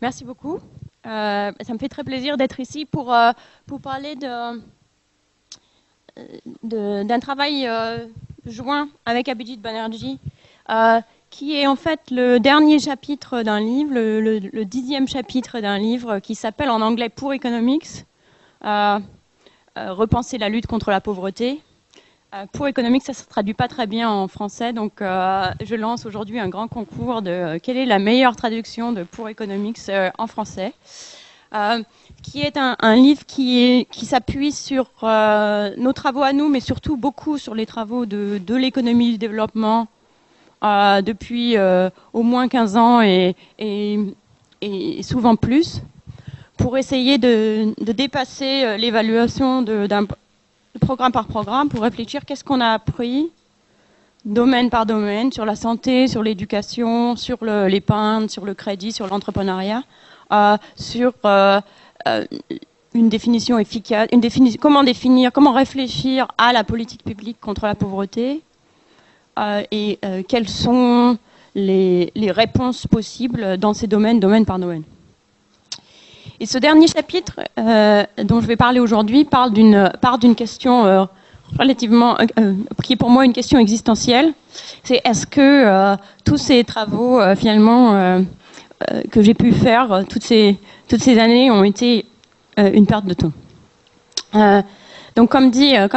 Merci beaucoup. Ça me fait très plaisir d'être ici pour parler d'un travail joint avec Abhijit Banerjee, qui est en fait le dernier chapitre d'un livre, le 10e chapitre d'un livre qui s'appelle en anglais Poor Economics, repenser la lutte contre la pauvreté. Poor Economics, ça ne se traduit pas très bien en français, donc je lance aujourd'hui un grand concours de quelle est la meilleure traduction de Poor Economics en français, qui est un livre qui s'appuie sur nos travaux à nous, mais surtout beaucoup sur les travaux de l'économie du développement depuis au moins 15 ans et souvent plus, pour essayer de dépasser l'évaluation d'un programme par programme, pour réfléchir qu'est-ce qu'on a appris domaine par domaine sur la santé, sur l'éducation, sur l'épargne, sur le crédit, sur l'entrepreneuriat, sur une définition efficace, comment réfléchir à la politique publique contre la pauvreté et quelles sont les réponses possibles dans ces domaines, domaine par domaine. Et ce dernier chapitre dont je vais parler aujourd'hui part d'une question relativement, qui est pour moi une question existentielle. C'est est-ce que tous ces travaux finalement que j'ai pu faire toutes ces années ont été une perte de temps. Donc comme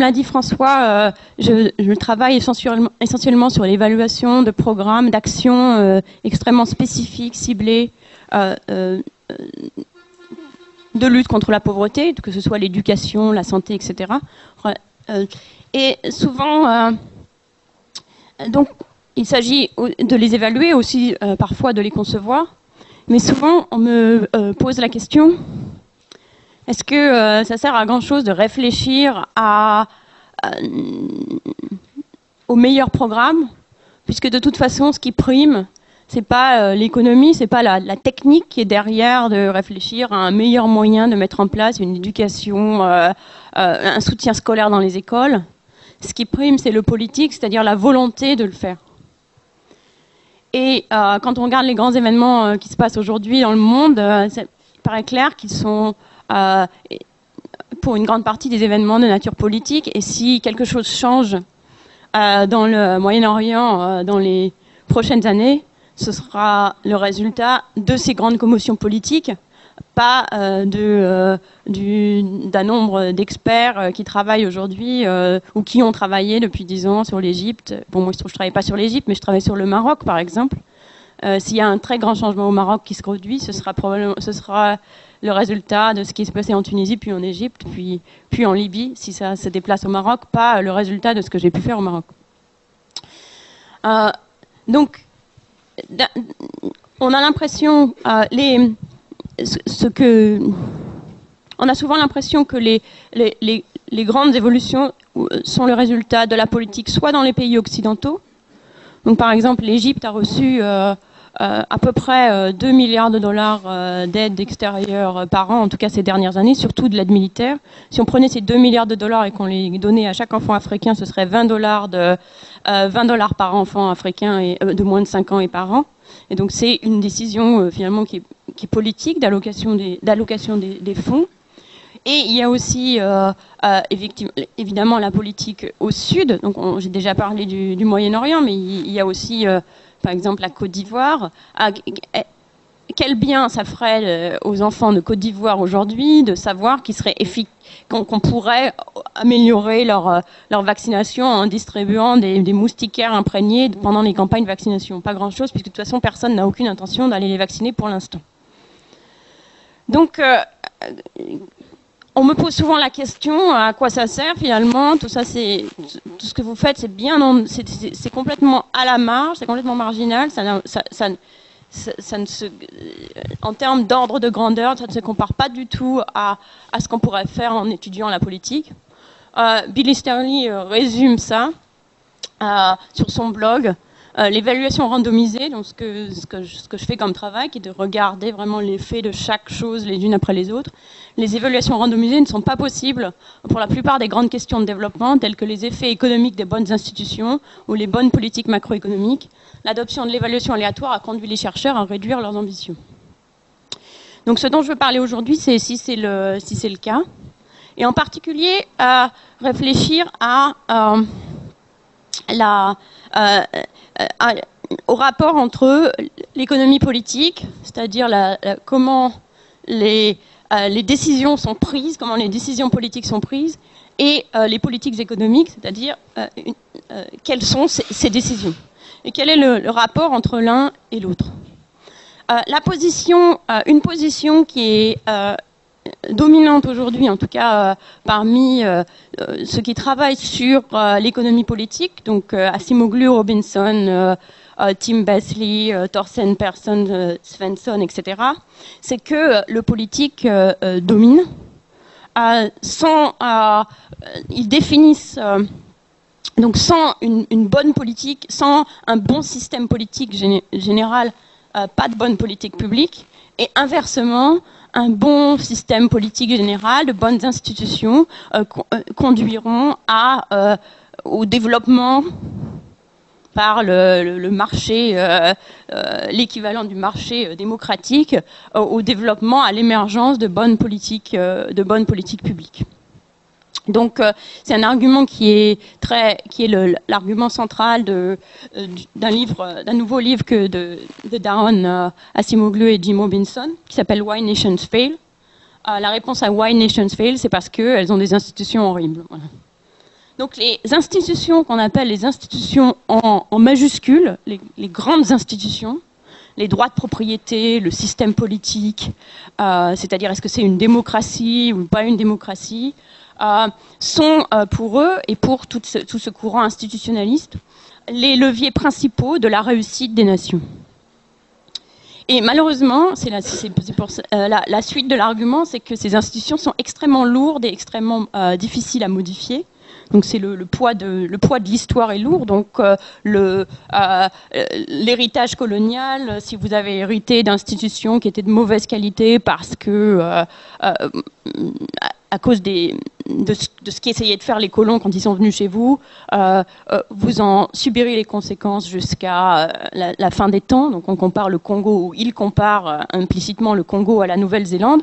l'a dit François, je travaille essentiellement sur l'évaluation de programmes, d'actions extrêmement spécifiques, ciblées, de lutte contre la pauvreté, que ce soit l'éducation, la santé, etc. Et souvent, donc, il s'agit de les évaluer, aussi parfois de les concevoir, mais souvent on me pose la question, est-ce que ça sert à grand-chose de réfléchir au meilleur programme, puisque de toute façon, ce qui prime, c'est pas l'économie, c'est pas la technique qui est derrière de réfléchir à un meilleur moyen de mettre en place une éducation, un soutien scolaire dans les écoles. Ce qui prime, c'est le politique, c'est-à-dire la volonté de le faire. Et quand on regarde les grands événements qui se passent aujourd'hui dans le monde, il paraît clair qu'ils sont, pour une grande partie, des événements de nature politique. Et si quelque chose change dans le Moyen-Orient dans les prochaines années, ce sera le résultat de ces grandes commotions politiques, pas d'un nombre d'experts qui travaillent aujourd'hui ou qui ont travaillé depuis 10 ans sur l'Égypte. Bon, moi, je ne travaille pas sur l'Égypte, mais je travaille sur le Maroc, par exemple. S'il y a un très grand changement au Maroc qui se produit, ce sera le résultat de ce qui s'est passé en Tunisie, puis en Égypte, puis en Libye, si ça se déplace au Maroc, pas le résultat de ce que j'ai pu faire au Maroc. Donc, on a l'impression, on a souvent l'impression que les grandes évolutions sont le résultat de la politique, soit dans les pays occidentaux. Donc, par exemple, l'Égypte a reçu à peu près 2 milliards de dollars d'aide extérieure par an, en tout cas ces dernières années, surtout de l'aide militaire. Si on prenait ces 2 milliards de dollars et qu'on les donnait à chaque enfant africain, ce serait 20 dollars par enfant africain et, de moins de 5 ans et par an. Et donc c'est une décision finalement qui est politique d'allocation des fonds. Et il y a aussi évidemment la politique au sud. Donc j'ai déjà parlé du Moyen-Orient, mais il y a aussi par exemple la Côte d'Ivoire. Quel bien ça ferait aux enfants de Côte d'Ivoire aujourd'hui de savoir qu'on pourrait améliorer leur vaccination en distribuant des moustiquaires imprégnés pendant les campagnes de vaccination. Pas grand-chose, puisque de toute façon, personne n'a aucune intention d'aller les vacciner pour l'instant. Donc, on me pose souvent la question, à quoi ça sert finalement? Tout ça, tout ce que vous faites, c'est complètement à la marge, c'est complètement marginal, en termes d'ordre de grandeur, ça ne se compare pas du tout à ce qu'on pourrait faire en étudiant la politique. Billy Sterling résume ça sur son blog. L'évaluation randomisée, donc ce que je fais comme travail, qui est de regarder vraiment l'effet de chaque chose les unes après les autres. Les évaluations randomisées ne sont pas possibles pour la plupart des grandes questions de développement, telles que les effets économiques des bonnes institutions ou les bonnes politiques macroéconomiques. L'adoption de l'évaluation aléatoire a conduit les chercheurs à réduire leurs ambitions. Donc ce dont je veux parler aujourd'hui, c'est si c'est le cas. Et en particulier, réfléchir au rapport entre l'économie politique, c'est-à-dire comment les décisions sont prises, comment les décisions politiques sont prises, et les politiques économiques, c'est-à-dire quelles sont ces décisions. Et quel est le rapport entre l'un et l'autre. Une position qui est dominante aujourd'hui, en tout cas parmi ceux qui travaillent sur l'économie politique, donc Acemoglu, Robinson, Tim Besley, Thorsten Persson, Svensson, etc., c'est que le politique domine. Ils définissent donc sans une bonne politique, sans un bon système politique général, pas de bonne politique publique, et inversement, un bon système politique général, de bonnes institutions conduiront au développement par le marché, l'équivalent du marché démocratique, au développement, à l'émergence de bonnes politiques publiques. Donc c'est un argument qui est l'argument central d'un nouveau livre de Daron Acemoglu et Jim Robinson, qui s'appelle Why Nations Fail. La réponse à Why Nations Fail, c'est parce qu'elles ont des institutions horribles. Voilà. Donc les institutions qu'on appelle les institutions en majuscules, les grandes institutions, les droits de propriété, le système politique, c'est-à-dire est-ce que c'est une démocratie ou pas une démocratie, sont pour eux et pour tout ce courant institutionnaliste les leviers principaux de la réussite des nations. Et malheureusement, la suite de l'argument, c'est que ces institutions sont extrêmement lourdes et extrêmement difficiles à modifier. Donc c'est le poids de l'histoire est lourd. Donc l'héritage colonial, si vous avez hérité d'institutions qui étaient de mauvaise qualité parce que à cause de ce qu'essayaient de faire les colons quand ils sont venus chez vous, vous en subirez les conséquences jusqu'à la fin des temps. Donc on compare le Congo, ou il compare implicitement le Congo à la Nouvelle-Zélande.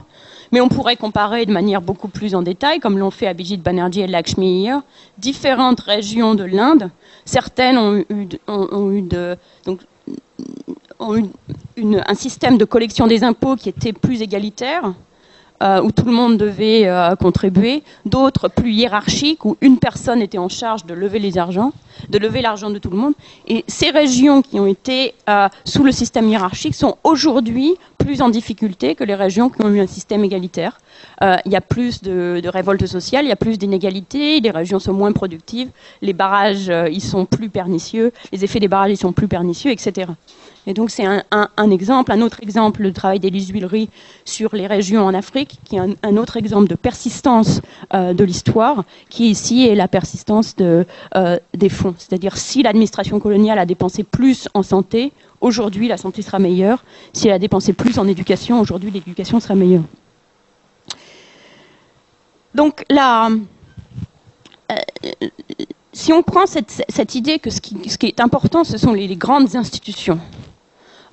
Mais on pourrait comparer de manière beaucoup plus en détail, comme l'ont fait Abhijit Banerjee et Lakshmi Iyer, différentes régions de l'Inde. Certaines ont eu un système de collection des impôts qui était plus égalitaire, où tout le monde devait contribuer, d'autres plus hiérarchiques, où une personne était en charge de lever l'argent de tout le monde. Et ces régions qui ont été sous le système hiérarchique sont aujourd'hui plus en difficulté que les régions qui ont eu un système égalitaire. Il y a plus de révoltes sociales, il y a plus d'inégalités, les régions sont moins productives, les barrages ils sont plus pernicieux, les effets des barrages ils sont plus pernicieux, etc. Et donc c'est un exemple. Un autre exemple, le travail d'Élise Huillery sur les régions en Afrique, qui est un autre exemple de persistance de l'histoire, qui ici est la persistance des fonds. C'est-à-dire si l'administration coloniale a dépensé plus en santé, aujourd'hui la santé sera meilleure. Si elle a dépensé plus en éducation, aujourd'hui l'éducation sera meilleure. Donc là, si on prend cette idée que ce qui est important, ce sont les grandes institutions,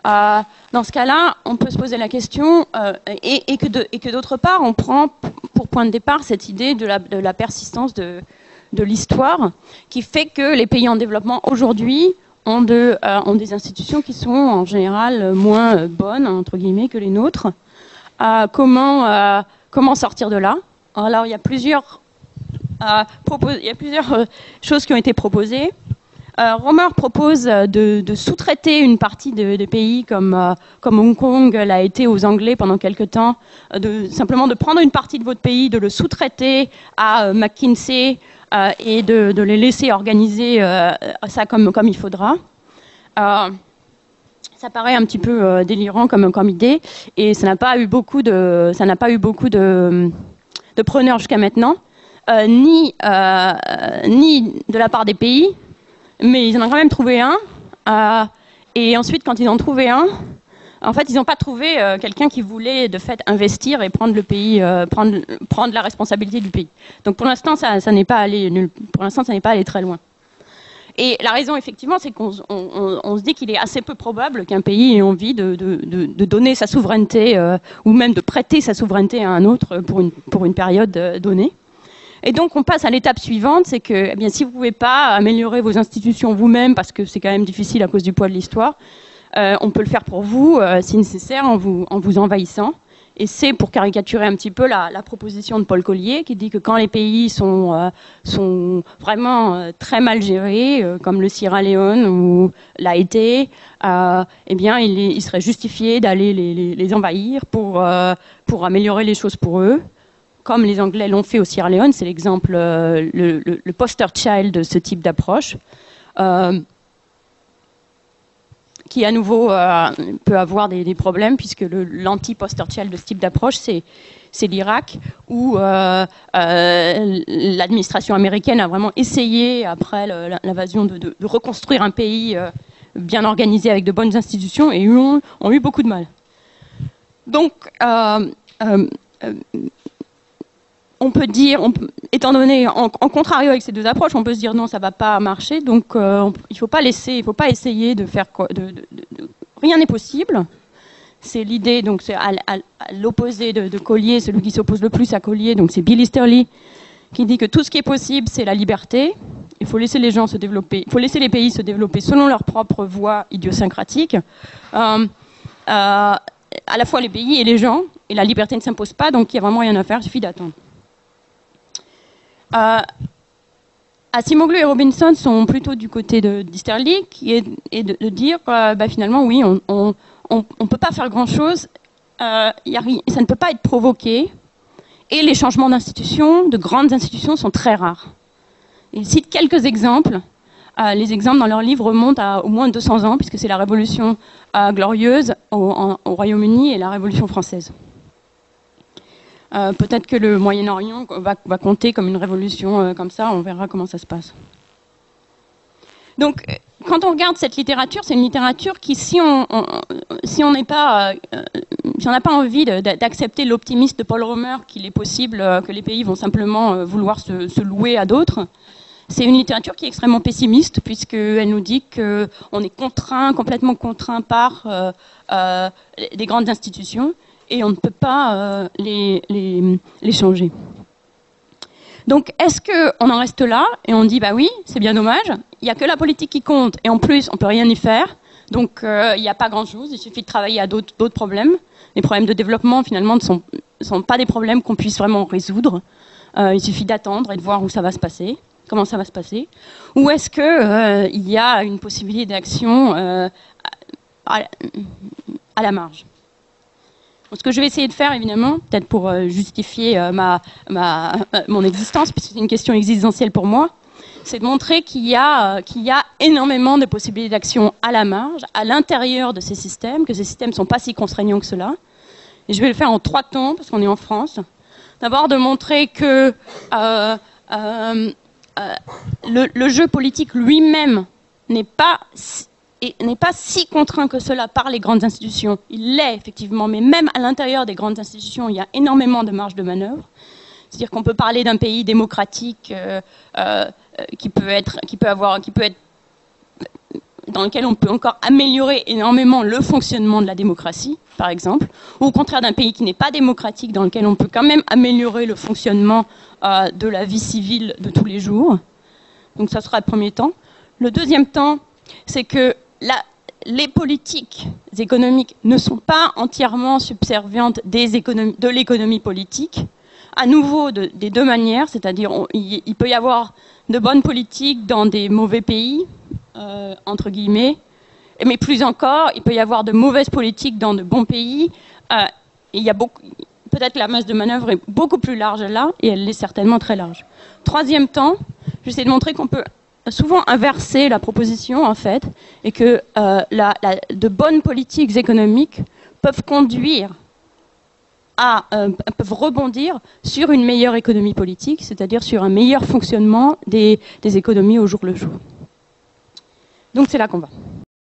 dans ce cas-là, on peut se poser la question, et que d'autre part, on prend pour point de départ cette idée de la persistance de l'histoire, qui fait que les pays en développement aujourd'hui ont des institutions qui sont en général moins bonnes, entre guillemets, que les nôtres. Comment sortir de là? Alors, il y a plusieurs choses qui ont été proposées. Romer propose de sous-traiter une partie des pays comme Hong Kong l'a été aux Anglais pendant quelque temps, simplement de prendre une partie de votre pays, de le sous-traiter à McKinsey et de les laisser organiser ça comme il faudra. Ça paraît un petit peu délirant comme idée, et ça n'a pas eu beaucoup de preneurs jusqu'à maintenant, ni de la part des pays. Mais ils en ont quand même trouvé un. Et ensuite, quand ils en ont trouvé un, en fait, ils n'ont pas trouvé quelqu'un qui voulait de fait investir et prendre le pays, prendre la responsabilité du pays. Donc pour l'instant, ça n'est pas allé très loin. Et la raison, effectivement, c'est qu'on se dit qu'il est assez peu probable qu'un pays ait envie de donner sa souveraineté ou même de prêter sa souveraineté à un autre pour une période donnée. Et donc, on passe à l'étape suivante, c'est que si vous ne pouvez pas améliorer vos institutions vous-même, parce que c'est quand même difficile à cause du poids de l'histoire, on peut le faire pour vous, si nécessaire, en vous envahissant. Et c'est pour caricaturer un petit peu la proposition de Paul Collier, qui dit que quand les pays sont vraiment très mal gérés, comme le Sierra Leone ou l'Haïti, il serait justifié d'aller les envahir pour améliorer les choses pour eux, comme les Anglais l'ont fait au Sierra Leone. C'est l'exemple, le poster child de ce type d'approche. Qui à nouveau peut avoir des problèmes, puisque l'anti-poster child de ce type d'approche, c'est l'Irak, où l'administration américaine a vraiment essayé, après l'invasion, de reconstruire un pays bien organisé avec de bonnes institutions, et ont eu beaucoup de mal. Donc, on peut dire, étant donné, en contrario avec ces deux approches, on peut se dire non, ça ne va pas marcher, donc il ne faut pas essayer de faire quoi, rien n'est possible. C'est l'idée, donc c'est à l'opposé de Collier, celui qui s'oppose le plus à Collier, donc c'est Bill Easterly, qui dit que tout ce qui est possible, c'est la liberté. Il faut laisser les gens se développer, il faut laisser les pays se développer selon leur propre voie idiosyncratique. À la fois les pays et les gens, et la liberté ne s'impose pas, donc il n'y a vraiment rien à faire, il suffit d'attendre. Asimoglu et Robinson sont plutôt du côté d'Easterly, qui est de dire finalement oui, on ne peut pas faire grand-chose, ça ne peut pas être provoqué, et les changements d'institutions, de grandes institutions, sont très rares. Ils citent quelques exemples. Les exemples dans leur livre remontent à au moins 200 ans, puisque c'est la Révolution glorieuse au Royaume-Uni et la Révolution française. Peut-être que le Moyen-Orient va compter comme une révolution comme ça, on verra comment ça se passe. Donc, quand on regarde cette littérature, c'est une littérature qui, si on n'a pas envie d'accepter l'optimisme de Paul Romer, qu'il est possible que les pays vont simplement vouloir se louer à d'autres, c'est une littérature qui est extrêmement pessimiste, puisqu'elle nous dit qu'on est complètement contraint par des grandes institutions, et on ne peut pas les changer. Donc, est-ce qu'on en reste là et on dit, bah oui, c'est bien dommage, il n'y a que la politique qui compte, et en plus, on ne peut rien y faire, donc il n'y a pas grand-chose, il suffit de travailler à d'autres problèmes. Les problèmes de développement, finalement, ne sont pas des problèmes qu'on puisse vraiment résoudre. Il suffit d'attendre et de voir où ça va se passer, comment ça va se passer. Ou est-ce qu'il y a une possibilité d'action à la marge? Ce que je vais essayer de faire, évidemment, peut-être pour justifier mon existence, puisque c'est une question existentielle pour moi, c'est de montrer qu'il y a énormément de possibilités d'action à la marge, à l'intérieur de ces systèmes, que ces systèmes ne sont pas si contraignants que cela. Et je vais le faire en 3 temps, parce qu'on est en France. D'abord, de montrer que le jeu politique lui-même n'est pas si contraint que cela par les grandes institutions. Il l'est, effectivement, mais même à l'intérieur des grandes institutions, il y a énormément de marge de manœuvre. C'est-à-dire qu'on peut parler d'un pays démocratique dans lequel on peut encore améliorer énormément le fonctionnement de la démocratie, par exemple, ou au contraire d'un pays qui n'est pas démocratique, dans lequel on peut quand même améliorer le fonctionnement de la vie civile de tous les jours. Donc ça sera le premier temps. Le deuxième temps, c'est que les politiques économiques ne sont pas entièrement subservientes de l'économie politique. À nouveau, des deux manières, c'est-à-dire il peut y avoir de bonnes politiques dans des mauvais pays, entre guillemets, mais plus encore, il peut y avoir de mauvaises politiques dans de bons pays. Il y a peut-être la masse de manœuvre est beaucoup plus large là, et elle est certainement très large. Troisième temps, j'essaie de montrer qu'on peut souvent inverser la proposition, en fait, et que de bonnes politiques économiques peuvent peuvent rebondir sur une meilleure économie politique, c'est-à-dire sur un meilleur fonctionnement des économies au jour le jour. Donc c'est là qu'on va.